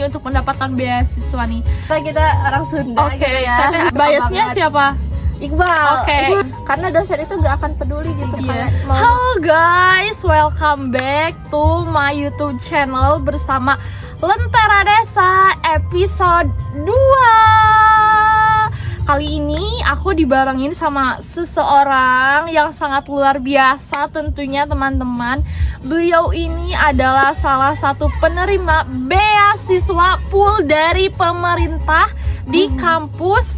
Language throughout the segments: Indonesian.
ini untuk mendapatkan beasiswa nih. Kita orang Sunda Oke, gitu ya. biasnya siapa? Iqbal. Oke. Karena dosen itu gak akan peduli gitu Yes. kayak mau. Halo guys, welcome back to my YouTube channel bersama Lentera Desa episode 2. Kali ini aku dibarengin sama seseorang yang sangat luar biasa tentunya teman-teman. Beliau ini adalah salah satu penerima beasiswa pool dari pemerintah di kampus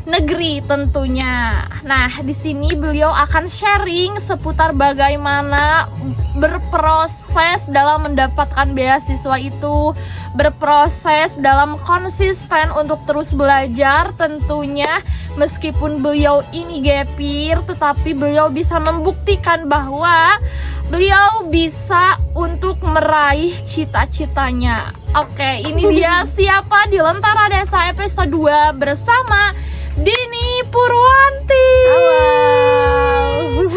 negeri tentunya. Nah, di sini beliau akan sharing seputar bagaimana berproses dalam mendapatkan beasiswa itu, berproses dalam konsisten untuk terus belajar tentunya. Meskipun beliau ini gapir, tetapi beliau bisa membuktikan bahwa beliau bisa untuk meraih cita-citanya. Oke, ini dia siapa di Lentera Desa episode 2 bersama Dini Purwanti. Halo.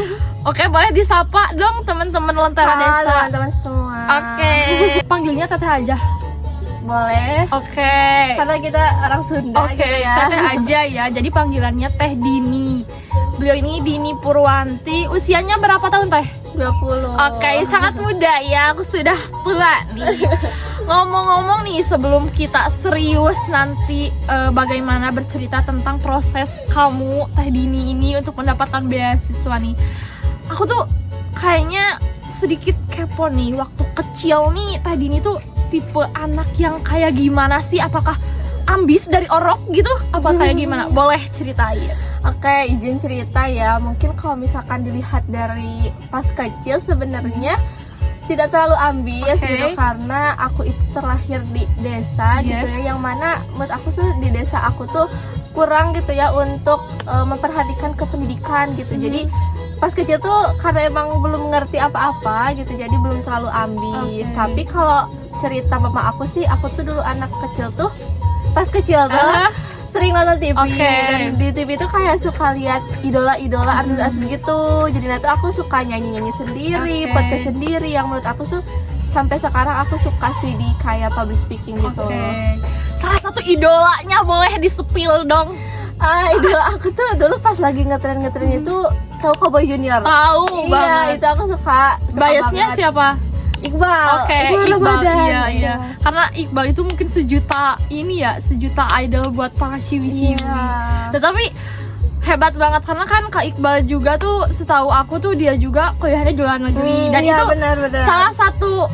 Oke, boleh disapa dong teman-teman Lentera Halo Desa. teman-teman semua. Oke, panggilnya Teteh aja. Boleh. Oke. Karena kita orang Sunda Oke, gitu ya. Teteh aja ya. Jadi panggilannya Teh Dini. Beliau ini Dini Purwanti. Usianya berapa tahun, Teh? 20. Oke, sangat muda ya. Aku sudah tua nih. Ngomong-ngomong nih, sebelum kita serius nanti bagaimana bercerita tentang proses kamu Teh Dini ini untuk mendapatkan beasiswa nih. Aku tuh kayaknya sedikit kepo nih. Waktu kecil nih Teh Dini tuh tipe anak yang kayak gimana sih? Apakah ambis dari orok gitu? Apa kayak gimana? Boleh ceritain. Oke, izin cerita ya. Mungkin kalau misalkan dilihat dari pas kecil sebenarnya tidak terlalu ambis gitu, karena aku itu terlahir di desa gitu ya, yang mana menurut aku tuh di desa aku tuh kurang gitu ya untuk memperhatikan kependidikan gitu. Jadi pas kecil tuh karena emang belum ngerti apa-apa gitu, jadi belum terlalu ambis. Tapi kalau cerita mama aku sih, aku tuh dulu anak kecil tuh pas kecil tuh sering nonton TV, dan di TV itu kayak suka lihat idola-idola artis-artis gitu. Jadi nanti aku suka nyanyi-nyanyi sendiri, podcast sendiri, yang menurut aku tuh sampai sekarang aku suka sih di kayak public speaking gitu. Salah satu idolanya boleh di-spill dong. Idola aku tuh dulu pas lagi ngetren itu tahu Cowboy Junior. Tahu banget. Itu aku suka Biasnya banget. siapa? Iqbal. Iqbal. Iya. Karena Iqbal itu mungkin sejuta idol buat para ciwi-ciwi. Tetapi hebat banget karena kan Kak Iqbal juga tuh, setahu aku tuh dia juga kuliahnya di luar negeri, dan itu benar. salah satu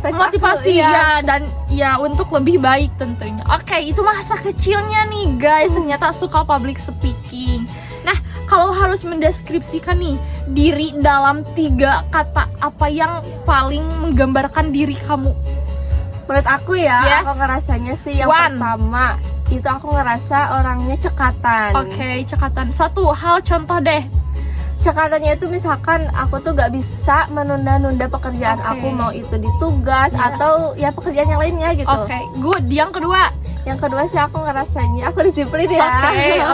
motivasi ya, dan ya untuk lebih baik tentunya. Oke, itu masa kecilnya nih guys, ternyata suka public speaking. Nah, kalau harus mendeskripsikan nih diri dalam 3 kata, apa yang paling menggambarkan diri kamu? Menurut aku ya, aku ngerasanya sih yang pertama itu aku ngerasa orangnya cekatan. Oke, cekatan. Satu hal contoh deh. Cekatannya itu misalkan aku tuh gak bisa menunda-nunda pekerjaan aku, mau itu di tugas atau ya pekerjaan yang lainnya gitu. Oke, good. Yang kedua sih aku ngerasanya aku disiplin ya.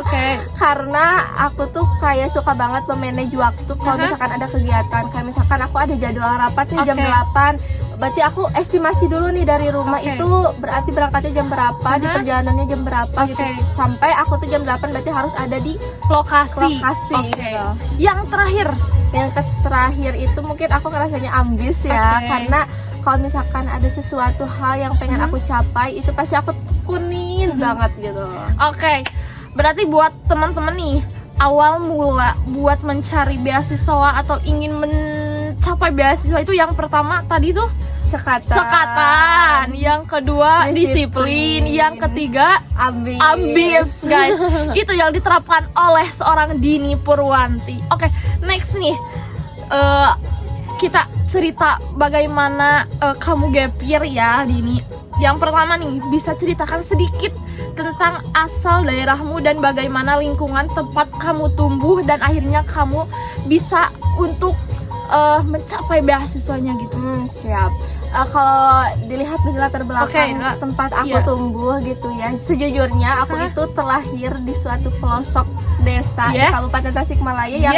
Oke. Karena aku tuh kayak suka banget memanage waktu. Kalau misalkan ada kegiatan, kayak misalkan aku ada jadwal rapat nih jam 8, berarti aku estimasi dulu nih dari rumah itu berarti berangkatnya jam berapa, di perjalanannya jam berapa gitu. Sampai aku tuh jam 8 berarti harus ada di lokasi gitu. Yang terakhir itu mungkin aku ngerasanya ambis ya, karena kalau misalkan ada sesuatu hal yang pengen aku capai, itu pasti aku tekunin banget gitu. Oke, berarti buat teman-teman nih, awal mula buat mencari beasiswa atau ingin mencapai beasiswa itu yang pertama tadi tuh cekatan, yang kedua disiplin, yang ketiga ambis guys. Itu yang diterapkan oleh seorang Dini Purwanti. Oke, next nih, kita cerita bagaimana kamu gapir ya Dini. Yang pertama nih, bisa ceritakan sedikit tentang asal daerahmu dan bagaimana lingkungan tempat kamu tumbuh dan akhirnya kamu bisa untuk mencapai beasiswanya gitu. Siap. Kalau dilihat dari latar belakang tempat aku tumbuh gitu ya, sejujurnya aku itu terlahir di suatu pelosok desa di Kabupaten Tasikmalaya yang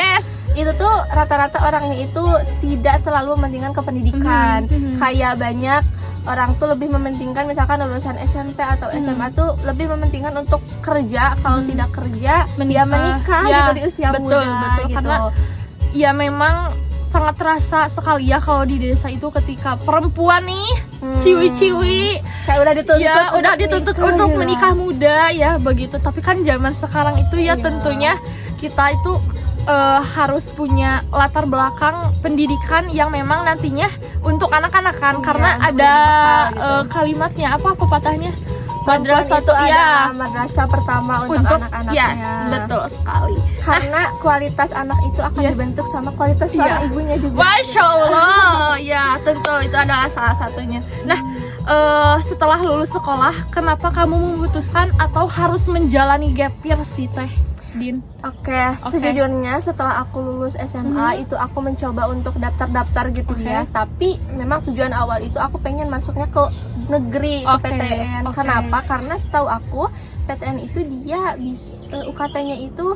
itu tuh rata-rata orangnya itu tidak terlalu mementingkan kependidikan. Kayak banyak orang tuh lebih mementingkan misalkan lulusan SMP atau SMA tuh lebih mementingkan untuk kerja, kalau tidak kerja dia menikah ya, gitu di usia betul, muda betul. gitu. Karena ya memang sangat terasa sekali ya kalau di desa itu ketika perempuan nih ciwi-ciwi kayak udah dituntut ya udah dituntut untuk gitu. menikah muda ya begitu. Tapi kan zaman sekarang itu ya tentunya kita itu harus punya latar belakang pendidikan yang memang nantinya untuk anak-anak kan, karena untuk ada gitu. kalimatnya apa pepatahnya, Madrasah itu ya ada madrasah pertama untuk anak-anaknya. yes, betul sekali. Karena kualitas anak itu akan dibentuk sama kualitas seorang ibunya juga. Masya Allah, ya tentu itu adalah salah satunya. Nah, setelah lulus sekolah, kenapa kamu memutuskan atau harus menjalani gap year sih Teh Din? Oke, sejujurnya setelah aku lulus SMA itu aku mencoba untuk daftar-daftar gitu ya. Tapi memang tujuan awal itu aku pengen masuknya ke negeri, ke PTN. Kenapa? Karena setahu aku PTN itu dia UKT-nya itu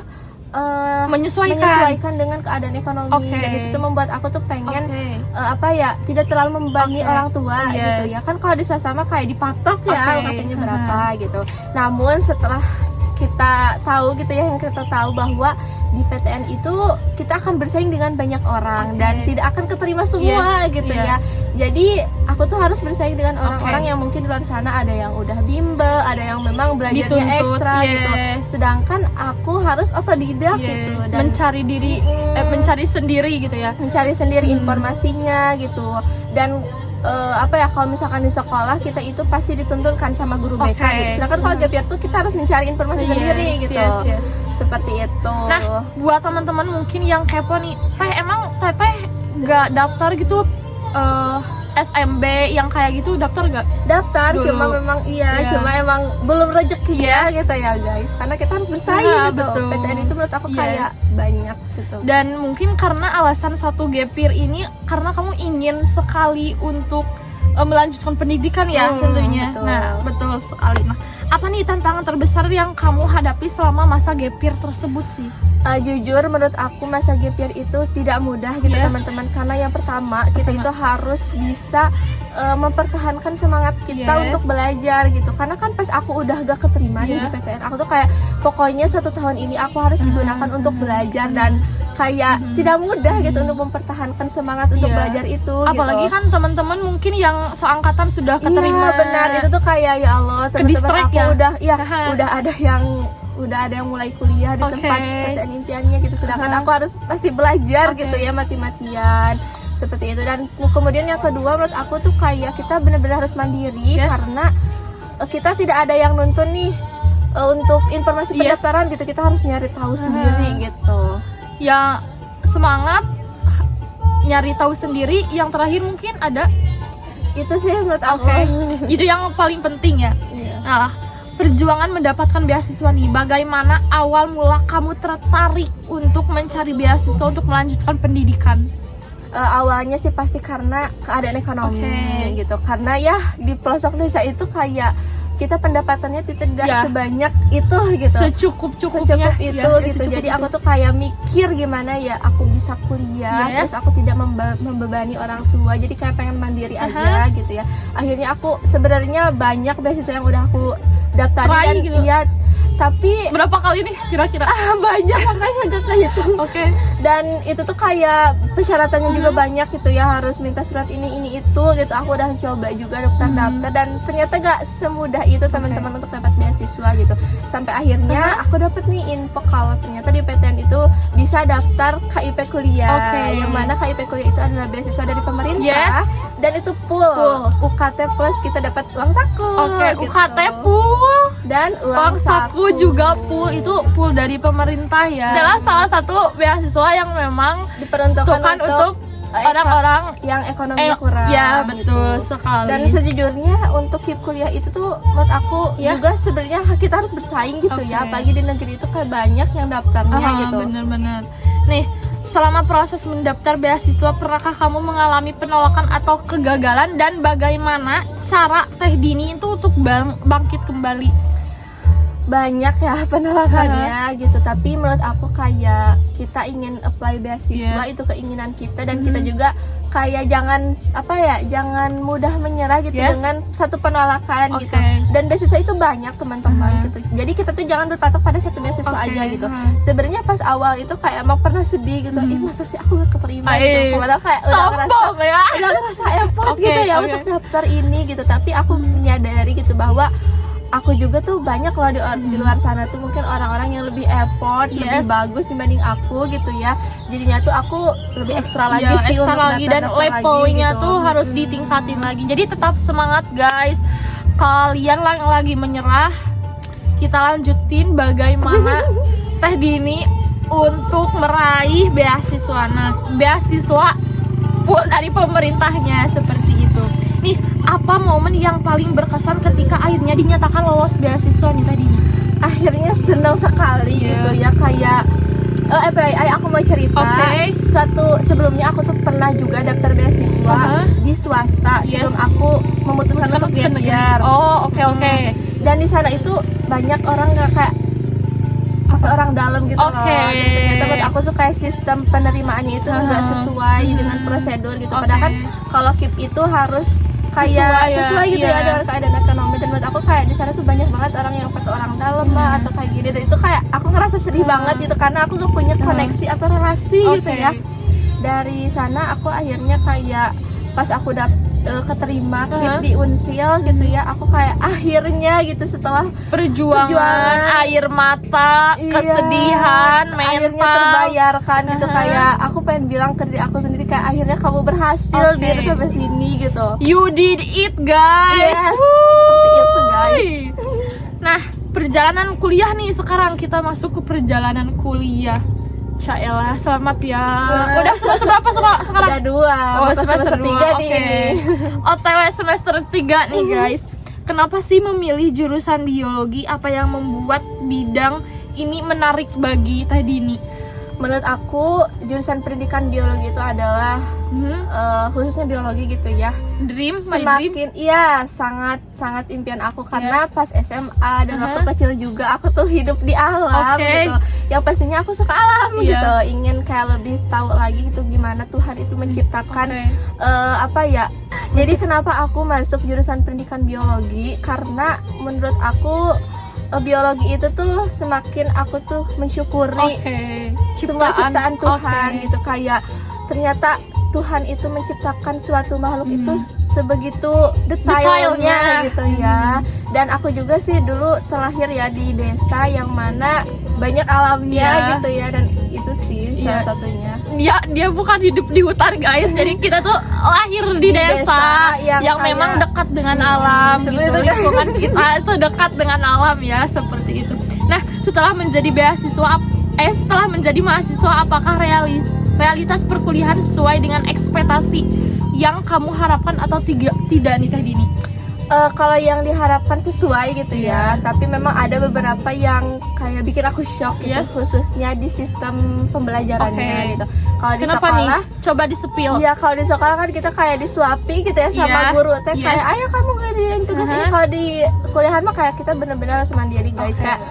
menyesuaikan dengan keadaan ekonomi. Dan itu membuat aku tuh pengen tidak terlalu membebani orang tua gitu ya. Kan kalau di swasta kayak dipatok ya UKT-nya berapa gitu. Namun setelah kita tahu gitu ya, yang kita tahu bahwa di PTN itu kita akan bersaing dengan banyak orang dan tidak akan keterima semua gitu ya. Jadi aku tuh harus bersaing dengan orang-orang yang mungkin di luar sana ada yang udah bimbel, ada yang memang belajarnya ekstra gitu. Sedangkan aku harus otodidak gitu dan mencari diri mencari sendiri gitu ya. Mencari sendiri informasinya gitu. Dan kalau misalkan di sekolah kita itu pasti dituntunkan sama guru BK gitu. Sedangkan kalau gap year tuh kita harus mencari informasi sendiri gitu. Seperti itu. Nah, buat teman-teman mungkin yang kepo nih, Teh emang Teteh nggak daftar gitu SMB yang kayak gitu, daftar nggak? Daftar, dulu? Cuma memang cuma emang belum rezekinya gitu ya guys. Karena kita harus bersaing gitu. Betul. PTN itu menurut aku kayak banyak gitu. Dan mungkin karena alasan satu gap year ini karena kamu ingin sekali untuk melanjutkan pendidikan ya tentunya. Betul. Nah, betul sekali. Nah, apa nih tantangan terbesar yang kamu hadapi selama masa gap year tersebut sih? Jujur menurut aku masa gap year itu tidak mudah gitu teman-teman. Karena yang pertama kita itu harus bisa mempertahankan semangat kita untuk belajar gitu. Karena kan pas aku udah gak keterima di PTN, aku tuh kayak pokoknya 1 tahun ini aku harus digunakan untuk belajar dan kayak tidak mudah gitu untuk mempertahankan semangat untuk belajar itu. Apalagi gitu. kan teman-teman mungkin yang seangkatan sudah keterima. Iya benar, itu tuh kayak ya Allah teman-teman aku udah ada yang mulai kuliah di tempat PTN impiannya gitu, sedangkan aku harus masih belajar gitu ya, mati-matian seperti itu. Dan kemudian yang kedua menurut aku tuh kayak kita benar-benar harus mandiri karena kita tidak ada yang nuntun nih untuk informasi pendaftaran gitu, kita harus nyari tahu sendiri gitu. Ya semangat nyari tahu sendiri. Yang terakhir mungkin ada itu sih menurut aku. Itu yang paling penting ya. Nah, perjuangan mendapatkan beasiswa nih, bagaimana awal mula kamu tertarik untuk mencari beasiswa untuk melanjutkan pendidikan? Awalnya sih pasti karena keadaan ekonomi gitu. Karena ya di pelosok desa itu kayak kita pendapatannya tidak sebanyak itu gitu. Secukup-cukupnya itu gitu. Jadi aku tuh kayak mikir gimana ya aku bisa kuliah terus aku tidak membebani orang tua. Jadi kayak pengen mandiri aja gitu ya. Akhirnya aku sebenarnya banyak beasiswa yang udah aku daftarin gitu. Tapi berapa kali nih kira-kira? Banyak, makanya nggak kehitung. Dan itu tuh kayak persyaratannya juga banyak gitu ya, harus minta surat ini itu gitu. Aku udah coba juga daftar dan ternyata gak semudah itu teman-teman untuk dapat beasiswa gitu. Sampai akhirnya aku dapet nih info kalau ternyata di PTN itu bisa daftar KIP kuliah. Yang mana KIP kuliah itu adalah beasiswa dari pemerintah. Dan itu full. UKT plus kita dapat uang saku. Gitu. UKT full dan uang saku juga full, itu full dari pemerintah ya. Adalah salah satu beasiswa yang memang diperuntukkan untuk orang-orang yang ekonominya kurang. Ya betul sekali. Dan sejujurnya untuk KIP kuliah itu tuh menurut aku juga sebenarnya kita harus bersaing gitu ya. Apalagi di negeri itu kayak banyak yang daftarnya gitu. Bener-bener. Nih, selama proses mendaftar beasiswa, pernahkah kamu mengalami penolakan atau kegagalan, dan bagaimana cara Teh Dini itu untuk bangkit kembali? banyak ya penolakannya gitu, tapi menurut aku kayak kita ingin apply beasiswa, itu keinginan kita, dan kita juga kayak jangan mudah menyerah gitu dengan satu penolakan gitu. Dan beasiswa itu banyak teman-teman gitu, jadi kita tuh jangan berpatok pada satu beasiswa aja gitu. Sebenarnya pas awal itu kayak emang pernah sedih gitu, masa sih aku gak keterima gitu, padahal kayak udah ngerasa effort gitu ya untuk daftar ini gitu. Tapi aku menyadari gitu bahwa aku juga tuh banyak loh di luar sana tuh mungkin orang-orang yang lebih effort, lebih bagus dibanding aku gitu ya. Jadinya tuh aku lebih ekstra lagi sih ekstra untuk lagi, dan levelnya gitu tuh harus ditingkatin lagi. Jadi tetap semangat guys. Kalian yang lagi menyerah, kita lanjutin bagaimana Teh Dini untuk meraih beasiswa dari pemerintahnya seperti itu. Nih, apa momen yang paling berkesan ketika akhirnya dinyatakan lolos beasiswa nih tadi? Akhirnya senang sekali gitu ya, kayak aku mau cerita. Sebelumnya aku tuh pernah juga daftar beasiswa di swasta sebelum aku memutuskan untuk gap year. Dan di sana itu banyak orang nggak kayak orang dalam gitu loh. Ternyata menurut aku tuh kayak sistem penerimaannya itu nggak sesuai dengan prosedur gitu. Padahal kan kalau KIP itu harus kayak sesuai gitu ya dengan keadaan ekonomi. Dan menurut aku kayak di sana tuh banyak banget orang yang pakai orang dalam lah atau kayak gini. Dan itu kayak aku ngerasa sedih banget gitu, karena aku gak punya koneksi atau relasi gitu ya. Dari sana aku akhirnya kayak pas aku keterima KIP di Unsil gitu ya, aku kayak akhirnya gitu setelah perjuangan air mata, kesedihan, mental akhirnya terbayarkan gitu. Kayak aku pengen bilang ke diri aku sendiri kayak akhirnya kamu berhasil dir sampai sini gitu. You did it guys. Seperti itu guys. Nah, perjalanan kuliah nih, sekarang kita masuk ke perjalanan kuliah. Cyaelah, selamat ya. Udah semester berapa sekarang? Udah 2. semester 3 nih ini. OTW semester 3 nih guys. Kenapa sih memilih jurusan biologi? Apa yang membuat bidang ini menarik bagi Teh Dini? Menurut aku jurusan pendidikan biologi itu adalah khususnya biologi gitu ya, semakin sangat impian aku, karena pas SMA dan waktu kecil juga aku tuh hidup di alam gitu. Yang pastinya aku suka alam gitu, ingin kayak lebih tahu lagi gitu gimana Tuhan itu menciptakan Jadi kenapa aku masuk jurusan pendidikan biologi? Karena menurut aku biologi itu tuh semakin aku tuh mensyukuri semua ciptaan Tuhan gitu. Kayak ternyata Tuhan itu menciptakan suatu makhluk itu sebegitu detailnya gitu ya. Dan aku juga sih dulu terlahir ya di desa yang mana banyak alamnya gitu ya, dan itu sih salah satunya. Dia bukan hidup di hutan guys, jadi kita tuh lahir di desa yang memang dekat dengan alam gitu. Lingkungan kita itu dekat dengan alam ya, seperti itu. Nah, setelah menjadi mahasiswa, apakah realitas perkuliahan sesuai dengan ekspektasi yang kamu harapkan atau tidak nih Teh Dini? Kalau yang diharapkan sesuai gitu ya, tapi memang ada beberapa yang kayak bikin aku shock gitu, khususnya di sistem pembelajarannya gitu. Kalau di sekolah, coba di-spill. Iya, kalau di sekolah kan kita kayak disuapi gitu ya sama guru teh, kayak ayo kamu ngerjain tugas ini. Kalau di kuliahan mah kayak kita bener-bener harus mandiri guys. Kayak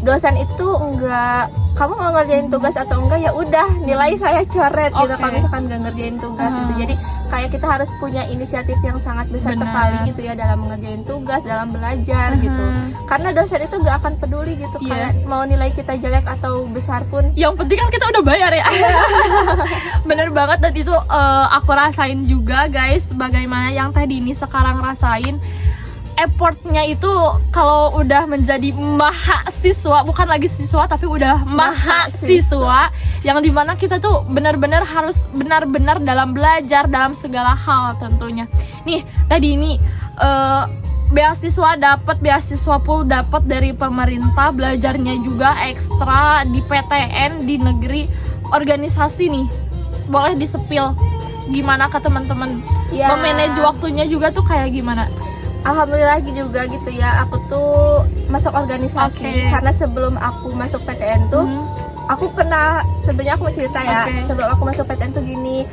dosen itu enggak, kamu mau ngerjain tugas atau enggak ya udah nilai saya coret gitu kalau misalkan enggak ngerjain tugas gitu. Jadi kayak kita harus punya inisiatif yang sangat besar sekali gitu ya dalam mengerjain tugas, dalam belajar gitu. Karena dosen itu enggak akan peduli gitu kayak mau nilai kita jelek atau besar pun. Yang penting kan kita udah bayar ya. Bener banget, dan itu aku rasain juga guys, bagaimana yang Teh Dini sekarang rasain. Effortnya itu kalau udah menjadi mahasiswa, bukan lagi siswa tapi udah mahasiswa, yang dimana kita tuh benar-benar harus benar-benar dalam belajar dalam segala hal tentunya. Nih tadi ini beasiswa full dapat dari pemerintah, belajarnya juga ekstra di PTN di negeri, organisasi nih boleh di-spill gimana ke teman-teman memanage waktunya juga tuh kayak gimana? Alhamdulillah juga gitu ya, aku tuh masuk organisasi karena sebelum aku masuk PTN tuh aku pernah, sebenarnya aku mau cerita ya, sebelum aku masuk PTN tuh gini,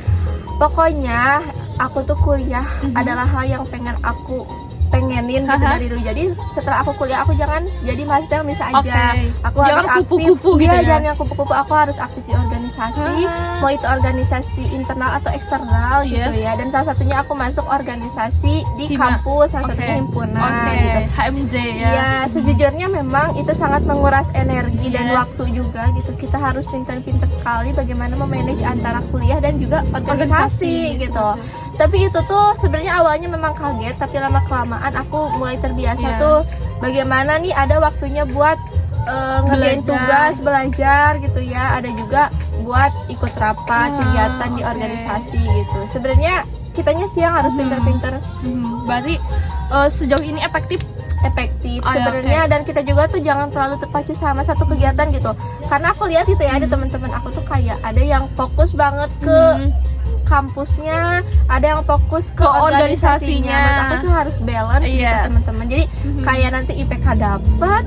pokoknya aku tuh kuliah adalah hal yang pengen aku pengenin gitu dari dulu. Jadi setelah aku kuliah aku jangan jadi mahasiswa yang bisa aja. Aku jangan harus aktif. kupu-kupu gitu ya. Jangan yang kupu-kupu. Aku harus aktif di organisasi, mau itu organisasi internal atau eksternal gitu ya. Dan salah satunya aku masuk organisasi di kampus, salah satunya himpunan gitu. HMJ ya. Iya, sejujurnya memang itu sangat menguras energi dan waktu juga gitu. Kita harus pintar-pintar sekali bagaimana memanage antara kuliah dan juga organisasi gitu. Tapi itu tuh sebenarnya awalnya memang kaget, tapi lama kelamaan aku mulai terbiasa tuh bagaimana nih ada waktunya buat ngerjain tugas, belajar gitu ya. Ada juga buat ikut rapat, kegiatan di organisasi gitu. Sebenarnya kitanya sih yang harus pintar-pintar. Berarti sejauh ini efektif sebenarnya. Dan kita juga tuh jangan terlalu terpacu sama satu kegiatan gitu, karena aku lihat gitu ya ada teman-teman aku tuh kayak ada yang fokus banget ke kampusnya, ada yang fokus ke organisasinya. Menurut aku tuh harus balance gitu teman-teman. Jadi kayak nanti IPK dapat,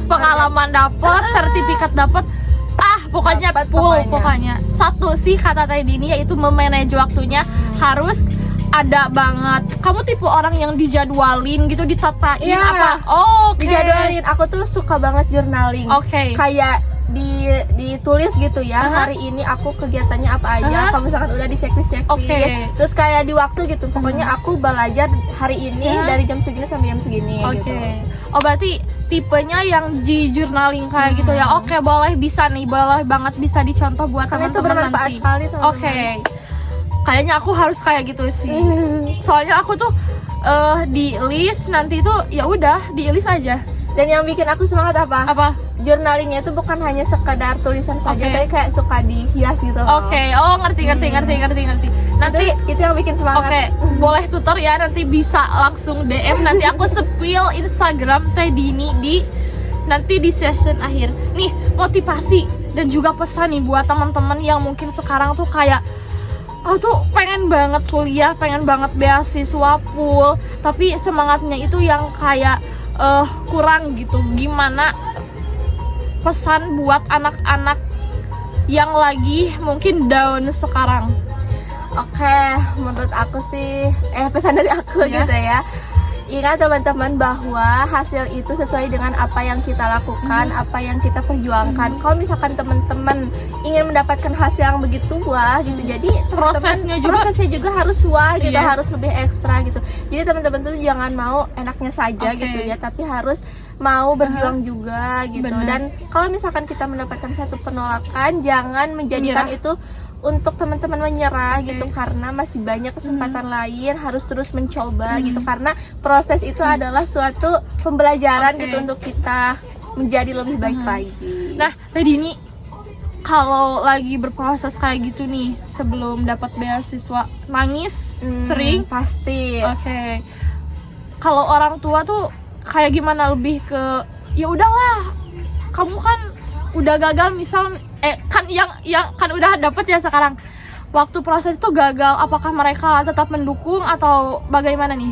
pengalaman dapat, sertifikat dapat, pokoknya full pokoknya. Satu sih kata tadi ini yaitu memanage waktunya harus ada banget. Kamu tipe orang yang dijadwalin gitu, ditatain apa? Dijadwalin. Aku tuh suka banget journaling. Kayak ditulis gitu ya, hari ini aku kegiatannya apa aja. Kalau misalkan udah di checklist terus kayak di waktu gitu, pokoknya aku belajar hari ini dari jam segini sampai jam segini gitu. Oh berarti tipenya yang di journaling kayak gitu ya. Boleh bisa nih, boleh banget bisa dicontoh buat karena itu teman-teman bermanfaat nanti. sekali teman-teman. Kayaknya aku harus kayak gitu sih. Soalnya aku tuh di list nanti itu ya udah di list aja. Dan yang bikin aku semangat apa? Journalingnya itu bukan hanya sekedar tulisan saja, tapi kayak suka dihias gitu. Ngerti. Nanti itu yang bikin semangat. Boleh tutor ya, nanti bisa langsung DM. Nanti aku spill Instagram Teh Dini nanti di session akhir. Nih, motivasi dan juga pesan nih buat teman-teman yang mungkin sekarang tuh kayak tuh pengen banget kuliah, pengen banget beasiswa full, tapi semangatnya itu yang kayak kurang gitu. Gimana pesan buat anak-anak yang lagi mungkin down sekarang? Menurut aku sih pesan dari aku gitu ya. Ingat teman-teman bahwa hasil itu sesuai dengan apa yang kita lakukan, apa yang kita perjuangkan. Kalau misalkan teman-teman ingin mendapatkan hasil yang begitu wah gitu, jadi prosesnya juga harus wah gitu, harus lebih ekstra gitu. Jadi teman-teman tuh jangan mau enaknya saja gitu ya, tapi harus mau berjuang juga gitu. Dan kalau misalkan kita mendapatkan satu penolakan, jangan menjadikan itu untuk teman-teman menyerah gitu, karena masih banyak kesempatan lain, harus terus mencoba gitu, karena proses itu adalah suatu pembelajaran gitu untuk kita menjadi lebih baik lagi. Nah, tadi ini kalau lagi berproses kayak gitu nih, sebelum dapat beasiswa, nangis sering? Pasti. Kalau orang tua tuh kayak gimana, lebih ke ya udahlah, kamu kan udah gagal misal kan yang kan udah dapet ya sekarang, waktu proses itu gagal, apakah mereka tetap mendukung atau bagaimana nih?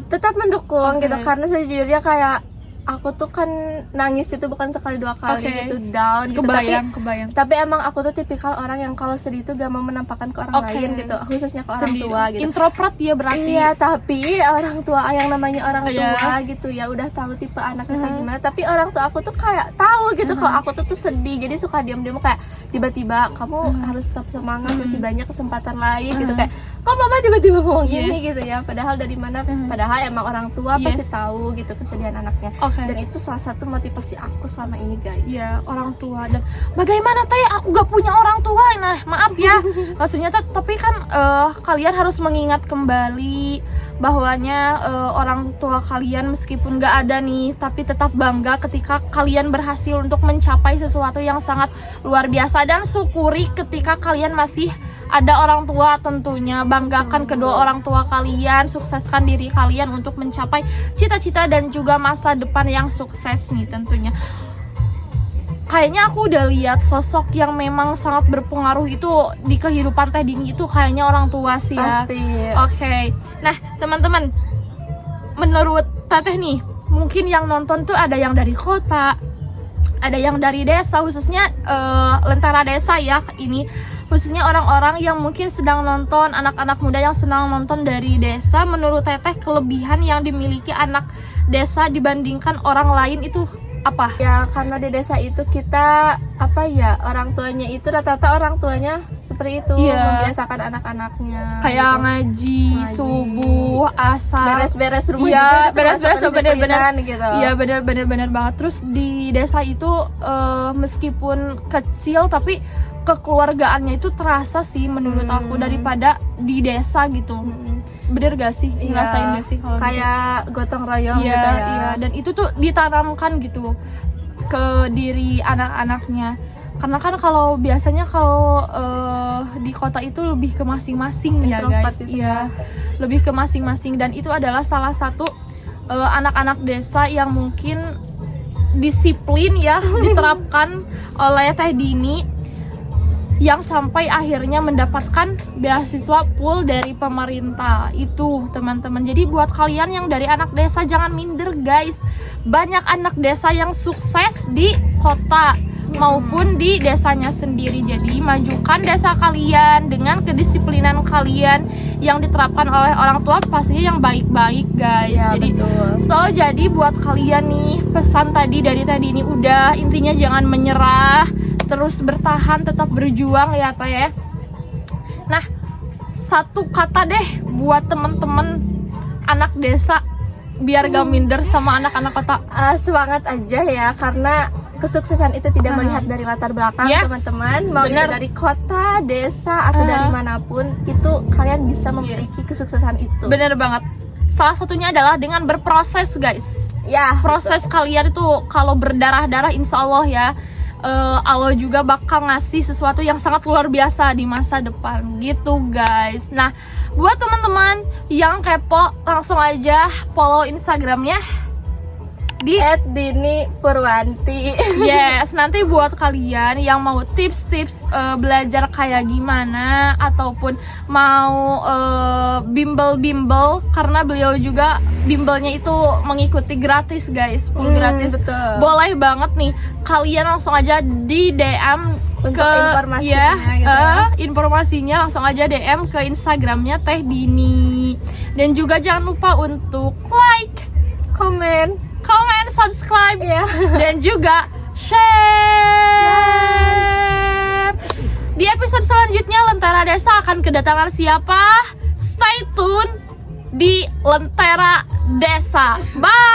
Tetap mendukung gitu, karena sejujurnya kayak aku tuh kan nangis itu bukan sekali dua kali gitu, down gitu. Kebayang. Tapi emang aku tuh tipikal orang yang kalau sedih itu gak mau menampakkan ke orang lain gitu, khususnya ke orang tua gitu. Introvert ya berarti. Iya, tapi orang tua yang namanya orang tua gitu ya udah tahu tipe anaknya kayak gimana. Tapi orang tua aku tuh kayak tahu gitu kalau aku tuh sedih, jadi suka diam-diam kayak tiba-tiba kamu harus tetap semangat, masih banyak kesempatan lain gitu. Kayak kok mama tiba-tiba ngomong gini gitu ya, padahal dari mana, padahal emang orang tua pasti tahu gitu kesedihan anaknya. Dan itu salah satu motivasi aku selama ini guys. Ya, orang tua. Dan bagaimana Teh, aku gak punya orang tua. Nah, maaf ya. Maksudnya tapi kan kalian harus mengingat kembali bahwanya orang tua kalian meskipun gak ada nih, tapi tetap bangga ketika kalian berhasil untuk mencapai sesuatu yang sangat luar biasa. Dan syukuri ketika kalian masih ada orang tua tentunya. Banggakan kedua orang tua kalian, sukseskan diri kalian untuk mencapai cita-cita dan juga masa depan yang sukses nih tentunya. Kayaknya aku udah lihat sosok yang memang sangat berpengaruh itu di kehidupan Teh Dini itu kayaknya orang tua sih ya. Pasti. Nah teman-teman, menurut Teteh nih, mungkin yang nonton tuh ada yang dari kota, ada yang dari desa, khususnya Lentera Desa ya ini. khususnya orang-orang yang mungkin sedang nonton, anak-anak muda yang sedang nonton dari desa. Menurut Teteh, kelebihan yang dimiliki anak desa dibandingkan orang lain itu apa? Ya karena di desa itu kita orang tuanya itu rata-rata orang tuanya seperti itu, membiasakan anak-anaknya kayak gitu. ngaji, subuh, asar, beres-beres rumah iya, juga itu beres-beres termasuk bener-bener kedisiplinan gitu. iya bener-bener banget. Terus di desa itu meskipun kecil tapi kekeluargaannya itu terasa sih menurut aku daripada di desa gitu. Bener gak sih? Ngerasain gak sih kalau kayak gotong royong gitu? gitu ya. Iya, dan itu tuh ditanamkan gitu ke diri anak-anaknya. Karena kan kalau biasanya kalau di kota itu lebih ke masing-masing ya guys. Iya, lebih ke masing-masing, dan itu adalah salah satu anak-anak desa yang mungkin disiplin ya diterapkan oleh Teh Dini, yang sampai akhirnya mendapatkan beasiswa full dari pemerintah itu teman-teman. Jadi buat kalian yang dari anak desa jangan minder guys, banyak anak desa yang sukses di kota maupun di desanya sendiri. Jadi majukan desa kalian dengan kedisiplinan kalian yang diterapkan oleh orang tua, pastinya yang baik-baik guys Ya, jadi betul. jadi buat kalian nih, pesan tadi dari tadi ini udah, intinya jangan menyerah, terus bertahan, tetap berjuang ya Teh ya. Nah, satu kata deh buat temen-temen anak desa biar gak minder sama anak-anak kota. Semangat aja ya, karena kesuksesan itu tidak melihat dari latar belakang teman-teman, mau itu dari kota, desa atau dari manapun, itu kalian bisa memiliki kesuksesan itu. Bener banget. Salah satunya adalah dengan berproses guys. Ya, proses kalian itu kalau berdarah-darah, insya Allah ya Allah juga bakal ngasih sesuatu yang sangat luar biasa di masa depan gitu guys. Nah, buat teman-teman yang kepo, langsung aja follow Instagramnya di @dini_purwanti. Yes, nanti buat kalian yang mau tips-tips belajar kayak gimana, ataupun mau bimbel-bimbel, karena beliau juga bimbelnya itu mengikuti gratis guys, full gratis. Betul. Boleh banget nih, kalian langsung aja di DM Untuk ke informasinya gitu. Informasinya langsung aja DM ke Instagramnya Teh Dini. Dan juga jangan lupa untuk like, Komen, subscribe, dan juga share. Di episode selanjutnya Lentera Desa akan kedatangan siapa? Stay tune di Lentera Desa. Bye.